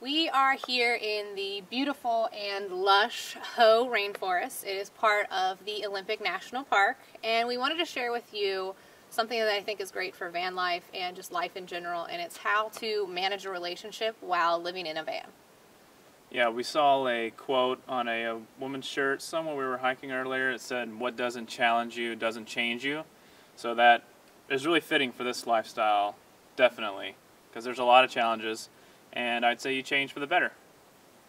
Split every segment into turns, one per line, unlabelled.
We are here in the beautiful and lush Hoh Rainforest. It is part of the Olympic National Park, and we wanted to share with you something that I think is great for van life and just life in general, and it's how to manage a relationship while living in a van.
Yeah, we saw a quote on a woman's shirt somewhere we were hiking earlier. It said, "What doesn't challenge you doesn't change you." So that is really fitting for this lifestyle, definitely, because there's a lot of challenges, and I'd say you change for the better.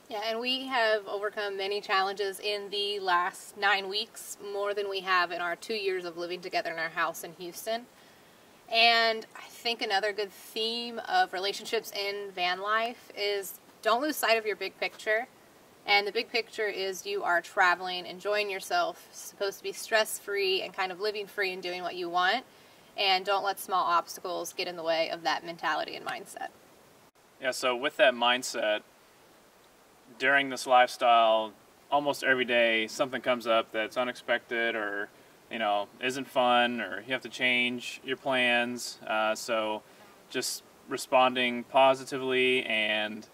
Yeah, and we have overcome many challenges in the last 9 weeks, more than we have in our 2 years of living together in our house in Houston. And I think another good theme of relationships in van life is don't lose sight of your big picture. And the big picture is you are traveling, enjoying yourself, supposed to be stress-free and kind of living free and doing what you want. And don't let small obstacles get in the way of that mentality and mindset.
Yeah, so with that mindset, during this lifestyle, almost every day something comes up that's unexpected or isn't fun, or you have to change your plans. So just responding positively and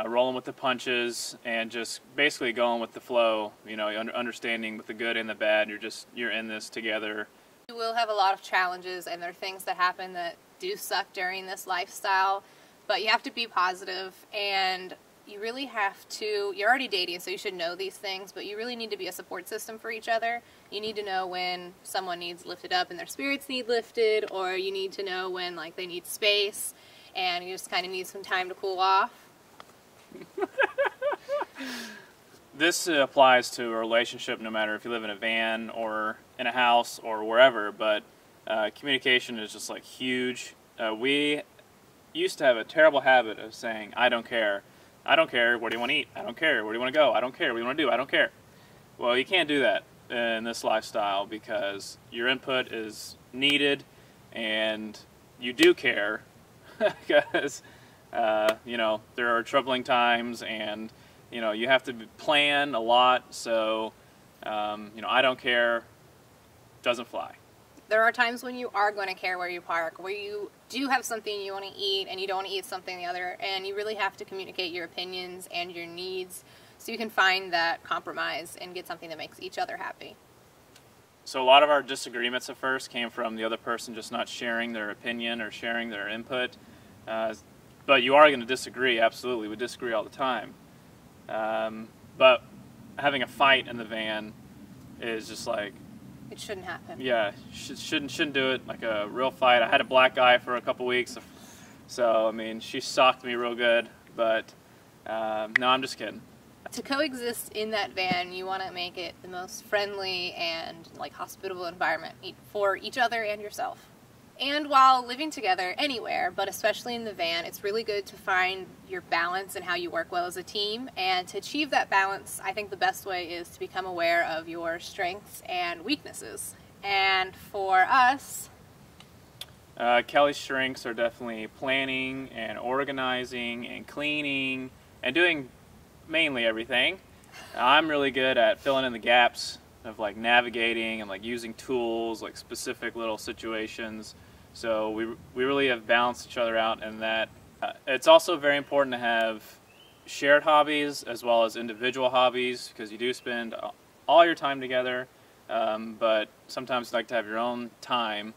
rolling with the punches and just basically going with the flow, understanding with the good and the bad, you're in this together.
You will have a lot of challenges, and there are things that happen that do suck during this lifestyle, but you have to be positive, and you really have to, you're already dating, so you should know these things, but you really need to be a support system for each other. You need to know when someone needs lifted up and their spirits need lifted, or you need to know when they need space, and you just kind of need some time to cool off.
This applies to a relationship no matter if you live in a van or in a house or wherever, but communication is just huge. We used to have a terrible habit of saying, "I don't care. I don't care. What do you want to eat? I don't care. Where do you want to go? I don't care. What do you want to do? I don't care." Well, you can't do that in this lifestyle because your input is needed and you do care because, there are troubling times and, you have to plan a lot. So, I don't care doesn't fly.
There are times when you are going to care where you park, where you do have something you want to eat and you don't want to eat something the other, and you really have to communicate your opinions and your needs so you can find that compromise and get something that makes each other happy.
So a lot of our disagreements at first came from the other person just not sharing their opinion or sharing their input. But you are going to disagree, absolutely. We disagree all the time. But having a fight in the van is just
it shouldn't happen.
Yeah, shouldn't do it. Like a real fight. I had a black eye for a couple weeks, so she socked me real good. But no, I'm just kidding.
To coexist in that van, you want to make it the most friendly and hospitable environment for each other and yourself. And while living together anywhere, but especially in the van, it's really good to find your balance and how you work well as a team. And to achieve that balance, I think the best way is to become aware of your strengths and weaknesses. And for us,
Kelly's strengths are definitely planning and organizing and cleaning and doing mainly everything. I'm really good at filling in the gaps of navigating and using tools, specific little situations. So we really have balanced each other out in that. It's also very important to have shared hobbies as well as individual hobbies, because you do spend all your time together, but sometimes you like to have your own time.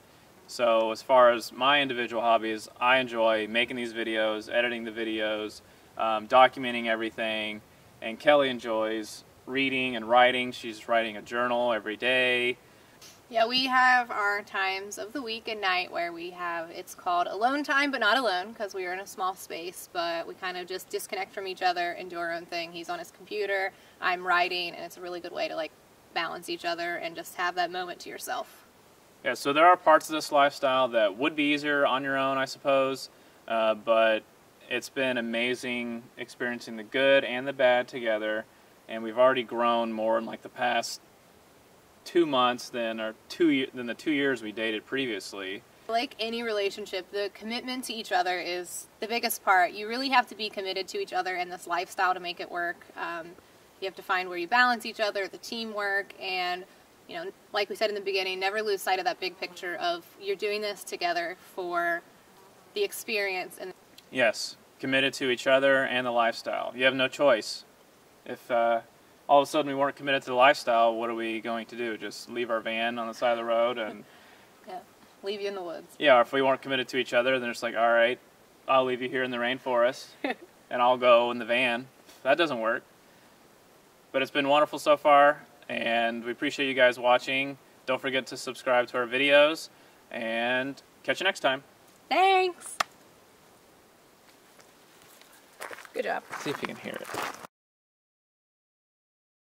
So as far as my individual hobbies, I enjoy making these videos, editing the videos, documenting everything, and Kelly enjoys reading and writing. She's writing a journal every day.
Yeah, we have our times of the week and night where it's called alone time, but not alone because we are in a small space, but we kind of just disconnect from each other and do our own thing. He's on his computer, I'm writing, and it's a really good way to balance each other and just have that moment to yourself.
Yeah, so there are parts of this lifestyle that would be easier on your own, I suppose, but it's been amazing experiencing the good and the bad together, and we've already grown more in the past 2 months than the 2 years we dated previously.
Like any relationship, the commitment to each other is the biggest part. You really have to be committed to each other in this lifestyle to make it work. You have to find where you balance each other, the teamwork, and like we said in the beginning, never lose sight of that big picture of you're doing this together for the experience. And
Yes, committed to each other and the lifestyle. You have no choice. If all of a sudden we weren't committed to the lifestyle, what are we going to do? Just leave our van on the side of the road and
Yeah, leave you in the woods.
yeah, or if we weren't committed to each other, then it's like, all right, I'll leave you here in the rainforest and I'll go in the van. That doesn't work. But it's been wonderful so far, and we appreciate you guys watching. Don't forget to subscribe to our videos, and catch you next time.
Thanks. Good job.
See if you can hear it.